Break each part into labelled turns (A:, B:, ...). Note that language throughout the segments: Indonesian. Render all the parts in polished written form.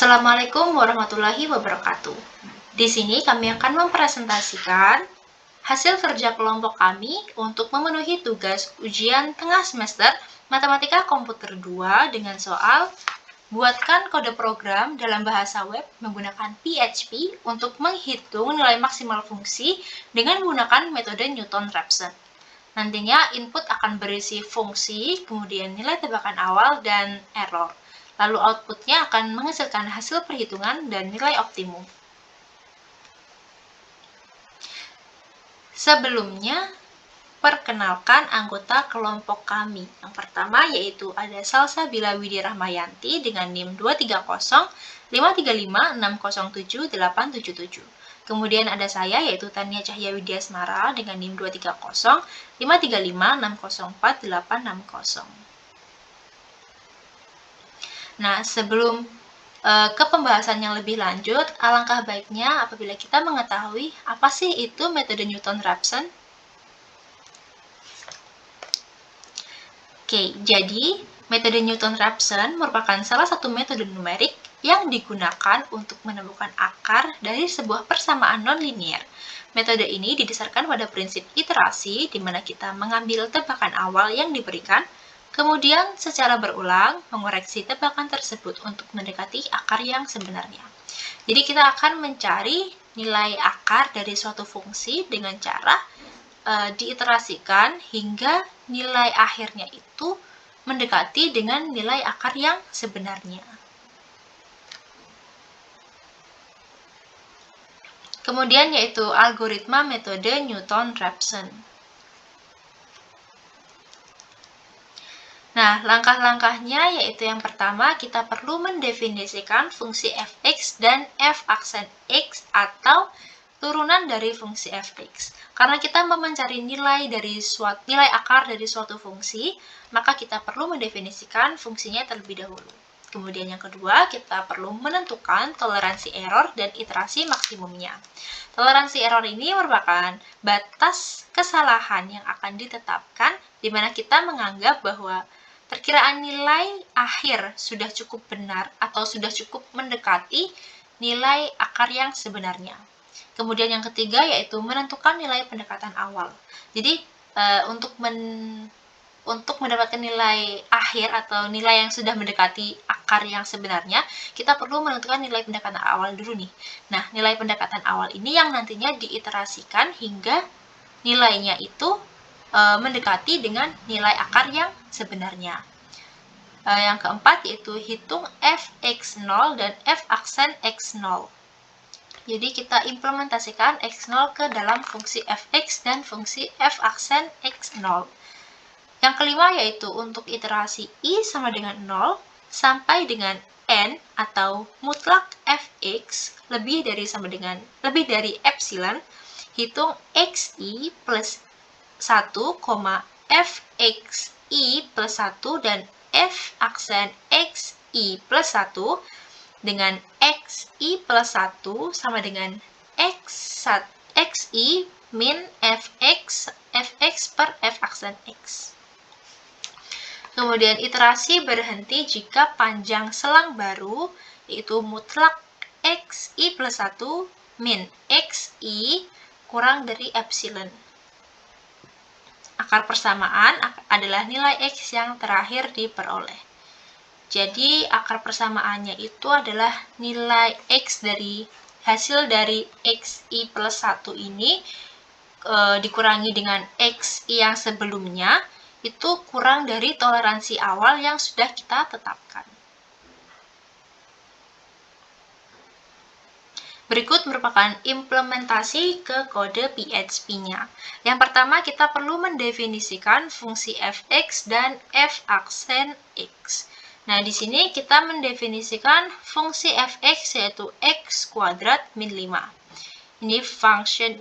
A: Assalamualaikum warahmatullahi wabarakatuh. Di sini kami akan mempresentasikan hasil kerja kelompok kami untuk memenuhi tugas ujian tengah semester Matematika Komputer 2 dengan soal buatkan kode program dalam bahasa web menggunakan PHP untuk menghitung nilai maksimal fungsi dengan menggunakan metode Newton-Raphson. Nantinya input akan berisi fungsi, kemudian nilai tebakan awal, dan error. Lalu outputnya akan menghasilkan hasil perhitungan dan nilai optimum. Sebelumnya, perkenalkan anggota kelompok kami. Yang pertama yaitu ada Salsabila Widya Rahmayanti dengan NIM 230-535-607-877. Kemudian ada saya yaitu Tania Cahya Widya Asmara dengan NIM 230-535-604-860. Nah, sebelum ke pembahasan yang lebih lanjut, alangkah baiknya apabila kita mengetahui apa sih itu metode Newton-Raphson. Oke, jadi metode Newton-Raphson merupakan salah satu metode numerik yang digunakan untuk menemukan akar dari sebuah persamaan nonlinier. Metode ini didasarkan pada prinsip iterasi, di mana kita mengambil tebakan awal yang diberikan, kemudian secara berulang mengoreksi tebakan tersebut untuk mendekati akar yang sebenarnya. Jadi kita akan mencari nilai akar dari suatu fungsi dengan cara diiterasikan hingga nilai akhirnya itu mendekati dengan nilai akar yang sebenarnya. Kemudian yaitu algoritma metode Newton-Raphson. Nah, langkah-langkahnya yaitu yang pertama kita perlu mendefinisikan fungsi fx dan f aksen x atau turunan dari fungsi fx. Karena kita mau mencari nilai akar dari suatu fungsi, maka kita perlu mendefinisikan fungsinya terlebih dahulu. Kemudian yang kedua, kita perlu menentukan toleransi error dan iterasi maksimumnya. Toleransi error ini merupakan batas kesalahan yang akan ditetapkan di mana kita menganggap bahwa perkiraan nilai akhir sudah cukup benar atau sudah cukup mendekati nilai akar yang sebenarnya. Kemudian yang ketiga yaitu menentukan nilai pendekatan awal. Jadi untuk mendapatkan nilai akhir atau nilai yang sudah mendekati akar yang sebenarnya, kita perlu menentukan nilai pendekatan awal dulu nih. Nah, nilai pendekatan awal ini yang nantinya diiterasikan hingga nilainya itu mendekati dengan nilai akar yang sebenarnya. Yang keempat yaitu hitung fx0 dan f aksen x0. Jadi kita implementasikan x0 ke dalam fungsi fx dan fungsi f aksen x0. Yang kelima yaitu untuk iterasi i sama dengan 0 sampai dengan n atau mutlak fx lebih dari epsilon, hitung xi plus 1, fxi plus 1 dan f aksen xi plus 1 dengan xi plus 1 sama dengan xi min fx per f aksen x. Kemudian iterasi berhenti jika panjang selang baru yaitu mutlak xi plus 1 min xi kurang dari epsilon. Akar persamaan adalah nilai x yang terakhir diperoleh. Jadi akar persamaannya itu adalah nilai x dari hasil dari xi plus 1 ini dikurangi dengan xi yang sebelumnya, itu kurang dari toleransi awal yang sudah kita tetapkan. Berikut merupakan implementasi ke kode PHP-nya. Yang pertama, kita perlu mendefinisikan fungsi fx dan f aksen x. Nah, di sini kita mendefinisikan fungsi fx yaitu x kuadrat min 5. Ini function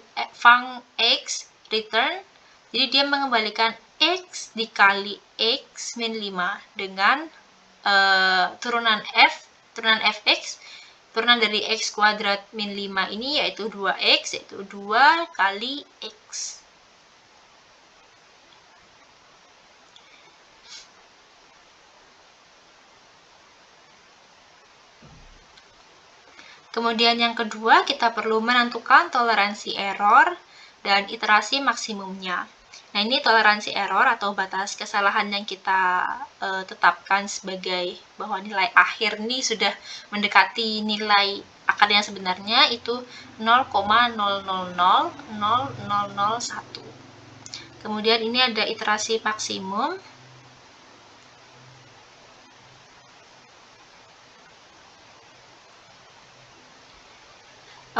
A: x return, jadi dia mengembalikan x dikali x min 5 dengan turunan fx. Turunan dari x kuadrat min 5 ini yaitu 2x, yaitu 2 kali x. Kemudian yang kedua, kita perlu menentukan toleransi error dan iterasi maksimumnya. Nah, ini toleransi error atau batas kesalahan yang kita tetapkan sebagai bahwa nilai akhir ini sudah mendekati nilai akar yang sebenarnya, itu 0,0000001. Kemudian ini ada iterasi maksimum.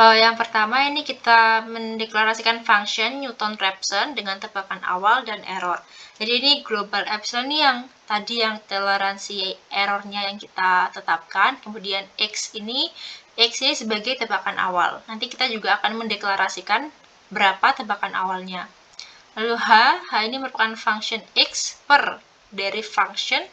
A: Yang pertama ini kita mendeklarasikan function Newton-Raphson dengan tebakan awal dan error. Jadi ini global epsilon ini yang tadi yang toleransi errornya yang kita tetapkan. Kemudian X ini sebagai tebakan awal. Nanti kita juga akan mendeklarasikan berapa tebakan awalnya. Lalu H ini merupakan function X per deriv function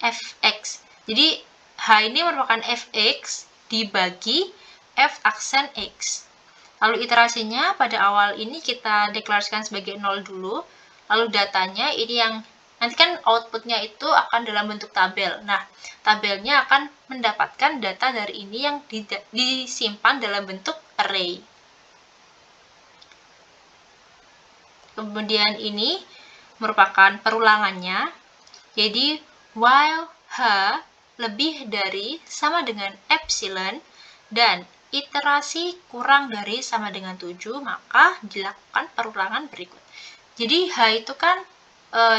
A: fx. Jadi H ini merupakan fx dibagi f aksen x. Lalu iterasinya pada awal ini kita deklarasikan sebagai 0 dulu. Lalu datanya ini yang nanti kan outputnya itu akan dalam bentuk tabel. Nah, tabelnya akan mendapatkan data dari ini yang disimpan dalam bentuk array. Kemudian ini merupakan perulangannya. Jadi while H lebih dari sama dengan epsilon dan iterasi kurang dari sama dengan 7, maka dilakukan perulangan berikut. Jadi H itu kan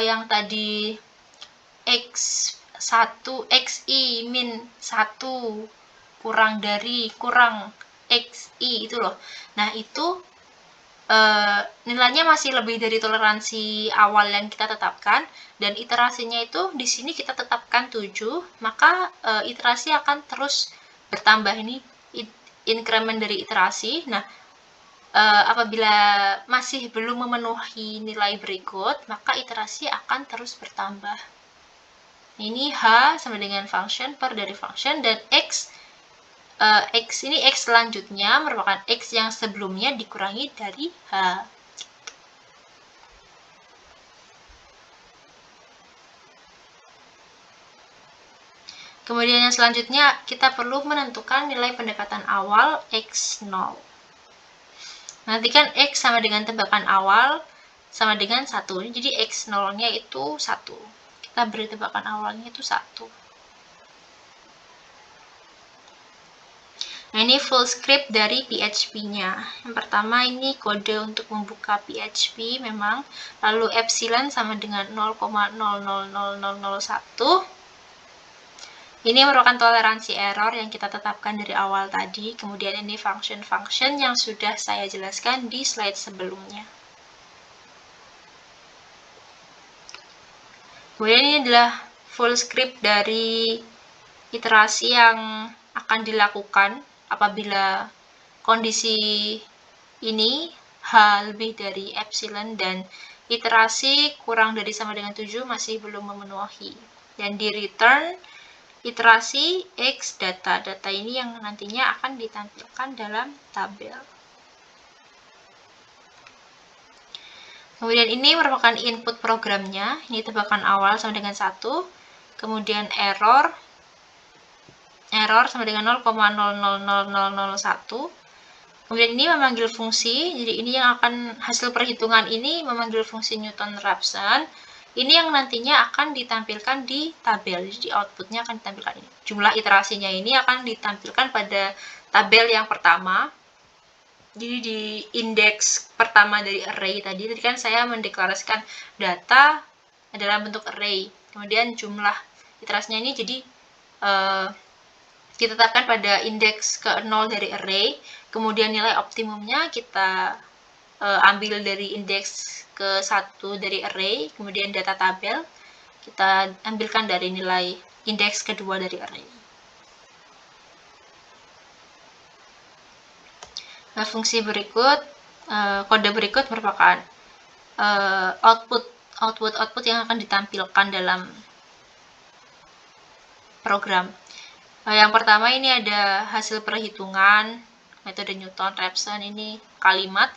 A: yang tadi X1, XI min 1 kurang dari kurang XI itu loh. Nah, itu nilainya masih lebih dari toleransi awal yang kita tetapkan, dan iterasinya itu di sini kita tetapkan 7, maka iterasi akan terus bertambah. Ini increment dari iterasi. Nah, apabila masih belum memenuhi nilai berikut, maka iterasi akan terus bertambah. Ini H sama dengan function per dari function, dan X ini X selanjutnya merupakan X yang sebelumnya dikurangi dari H. Kemudian yang selanjutnya kita perlu menentukan nilai pendekatan awal X0. Nanti kan X sama dengan tebakan awal sama dengan 1. Jadi X0-nya itu 1. Kita beri tebakan awalnya itu 1. Nah, ini full script dari PHP-nya. Yang pertama ini kode untuk membuka PHP memang. Lalu epsilon sama dengan 0,000001. Ini merupakan toleransi error yang kita tetapkan dari awal tadi. Kemudian ini function-function yang sudah saya jelaskan di slide sebelumnya. Kemudian ini adalah full script dari iterasi yang akan dilakukan apabila kondisi ini H lebih dari epsilon dan iterasi kurang dari sama dengan 7 masih belum memenuhi. Dan di return iterasi X data. Data ini yang nantinya akan ditampilkan dalam tabel. Kemudian ini merupakan input programnya. Ini tebakan awal sama dengan 1. Kemudian error sama dengan 0,000001. Kemudian ini memanggil fungsi. Jadi ini yang akan hasil perhitungan ini memanggil fungsi Newton-Raphson. Ini yang nantinya akan ditampilkan di tabel. Jadi outputnya akan ditampilkan ini. Jumlah iterasinya ini akan ditampilkan pada tabel yang pertama. Jadi di indeks pertama dari array tadi kan saya mendeklarasikan data dalam bentuk array. Kemudian jumlah iterasinya ini jadi kita tetapkan pada indeks ke-0 dari array. Kemudian nilai optimumnya kita ambil dari indeks ke-1 dari array, kemudian data tabel kita ambilkan dari nilai indeks kedua dari array. Nah, fungsi berikut, kode berikut merupakan output yang akan ditampilkan dalam program. Yang pertama ini ada hasil perhitungan metode Newton-Raphson, ini kalimat.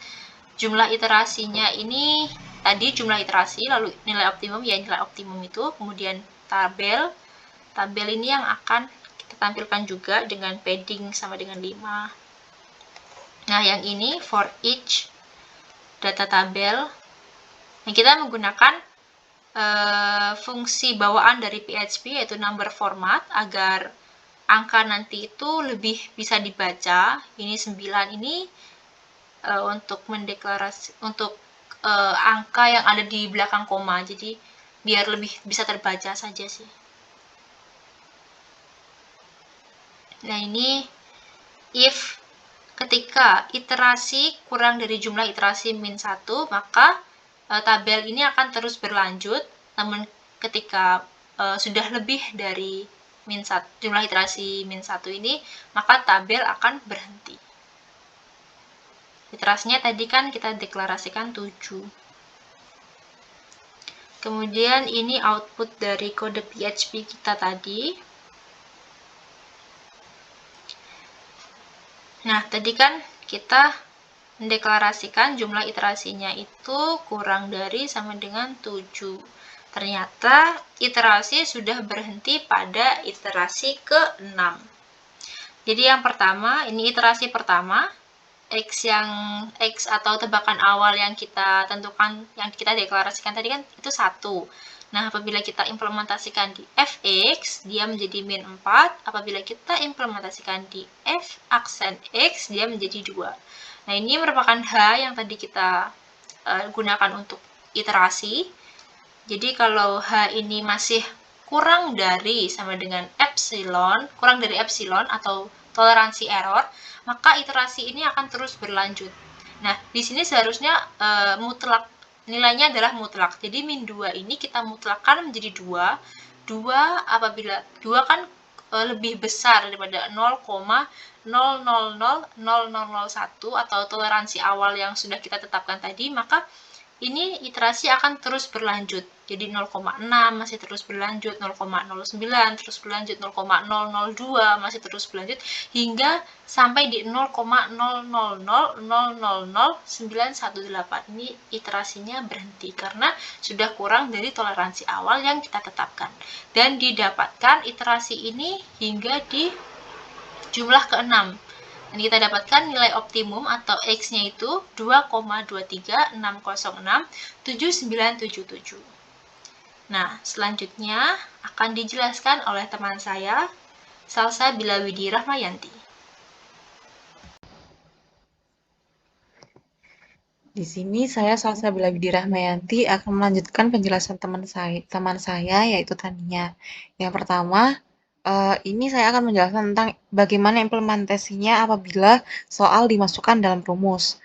A: Jumlah iterasinya ini tadi jumlah iterasi, lalu nilai optimum ya nilai optimum itu, kemudian tabel ini yang akan kita tampilkan juga dengan padding sama dengan 5. Nah, yang ini for each data tabel. Nah, kita menggunakan fungsi bawaan dari PHP yaitu number format agar angka nanti itu lebih bisa dibaca. Ini 9 ini untuk angka yang ada di belakang koma. Jadi biar lebih bisa terbaca saja sih. Nah, ini if ketika iterasi kurang dari jumlah iterasi min 1, maka tabel ini akan terus berlanjut, namun ketika sudah lebih dari jumlah iterasi min 1 ini, maka tabel akan berhenti. Iterasinya tadi kan kita deklarasikan 7. Kemudian ini output dari kode PHP kita tadi. Nah, tadi kan kita mendeklarasikan jumlah iterasinya itu kurang dari sama dengan 7. Ternyata iterasi sudah berhenti pada iterasi ke-6. Jadi yang pertama, ini iterasi pertama, X atau tebakan awal yang kita tentukan, yang kita deklarasikan tadi kan itu 1. Nah, apabila kita implementasikan di fx, dia menjadi min 4. Apabila kita implementasikan di f aksen x, dia menjadi 2. Nah, ini merupakan H yang tadi kita gunakan untuk iterasi. Jadi, kalau H ini masih kurang dari sama dengan epsilon, atau toleransi error, maka iterasi ini akan terus berlanjut. Nah, di sini seharusnya mutlak, nilainya adalah mutlak. Jadi, min 2 ini kita mutlakkan menjadi 2. 2 apabila 2 kan lebih besar daripada 0,0000001 atau toleransi awal yang sudah kita tetapkan tadi, maka ini iterasi akan terus berlanjut. Jadi 0,6 masih terus berlanjut, 0,09 terus berlanjut, 0,002 masih terus berlanjut, hingga sampai di 0,000000918. Ini iterasinya berhenti karena sudah kurang dari toleransi awal yang kita tetapkan. Dan didapatkan iterasi ini hingga di jumlah ke-6. Dan kita dapatkan nilai optimum atau X-nya itu 2,236067977. Nah, selanjutnya akan dijelaskan oleh teman saya, Salsabila Widi Rahmayanti.
B: Di sini saya Salsabila Widi Rahmayanti akan melanjutkan penjelasan teman saya yaitu Tania. Yang pertama, ini saya akan menjelaskan tentang bagaimana implementasinya apabila soal dimasukkan dalam rumus.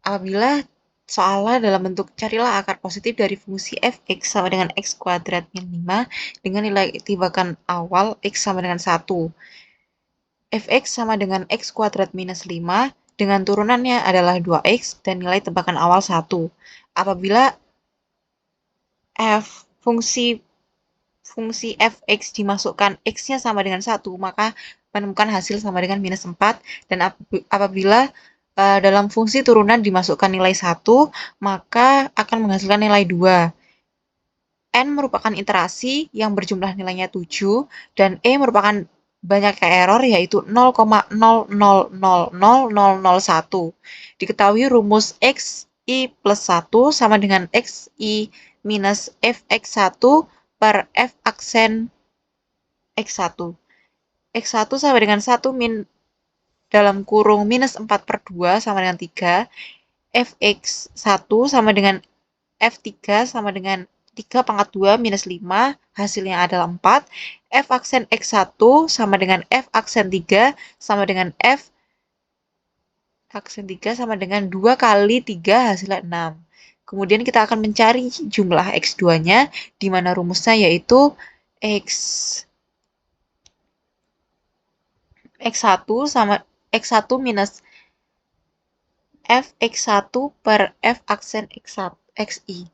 B: Apabila soalnya dalam bentuk carilah akar positif dari fungsi fx sama dengan x kuadrat min 5 dengan nilai tibakan awal x sama dengan 1. Fx sama dengan x kuadrat minus 5 dengan turunannya adalah 2x dan nilai tebakan awal 1. Apabila fungsi fx dimasukkan x-nya sama dengan 1, maka menemukan hasil sama dengan minus 4. Dan apabila dalam fungsi turunan dimasukkan nilai 1, maka akan menghasilkan nilai 2. N merupakan iterasi yang berjumlah nilainya 7, dan E merupakan banyaknya error yaitu 0,0000001. Diketahui rumus xi plus 1 sama dengan xi minus fx1 per f aksen x1. x1 sama dengan 1 min dalam kurung minus 4 per 2 sama dengan 3. fx1 sama dengan f3 sama dengan 3 pangkat 2 minus 5, hasilnya adalah 4. F aksen X1 sama dengan F aksen 3 sama dengan F aksen 3 sama dengan 2 kali 3 hasilnya 6. Kemudian kita akan mencari jumlah X2-nya, di mana rumusnya yaitu X1 sama X1 minus Fx1 per F aksen Xi.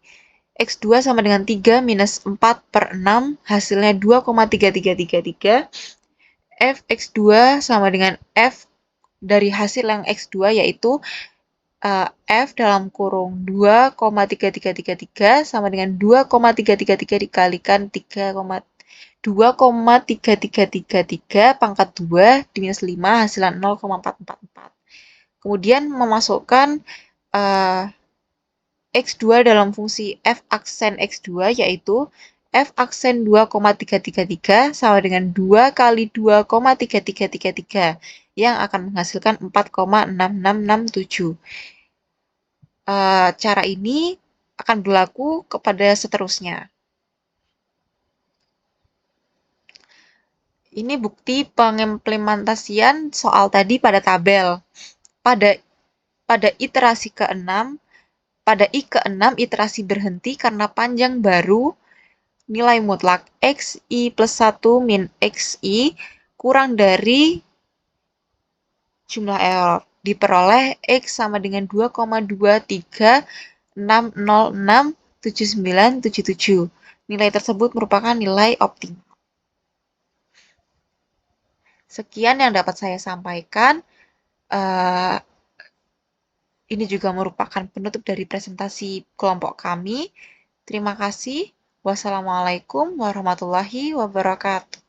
B: X2 sama dengan 3 minus 4 per 6, hasilnya 2,3333. Fx2 sama dengan F dari hasil yang X2 yaitu F dalam kurung 2,3333 sama dengan 2,333 dikalikan 3,3333 2,3333 pangkat 2 diminus 5 hasilan 0,444. Kemudian memasukkan X2 dalam fungsi f aksen X2 yaitu f aksen 2,333 sama dengan 2 kali 2,3333 yang akan menghasilkan 4,6667. Cara ini akan berlaku kepada seterusnya. Ini bukti pengimplementasian soal tadi pada tabel. Pada iterasi ke-6, pada I ke-6 iterasi berhenti karena panjang baru nilai mutlak XI plus 1 min XI kurang dari jumlah error. Diperoleh X sama dengan 2,236067977. Nilai tersebut merupakan nilai optimal. Sekian yang dapat saya sampaikan. Ini juga merupakan penutup dari presentasi kelompok kami. Terima kasih. Wassalamualaikum warahmatullahi wabarakatuh.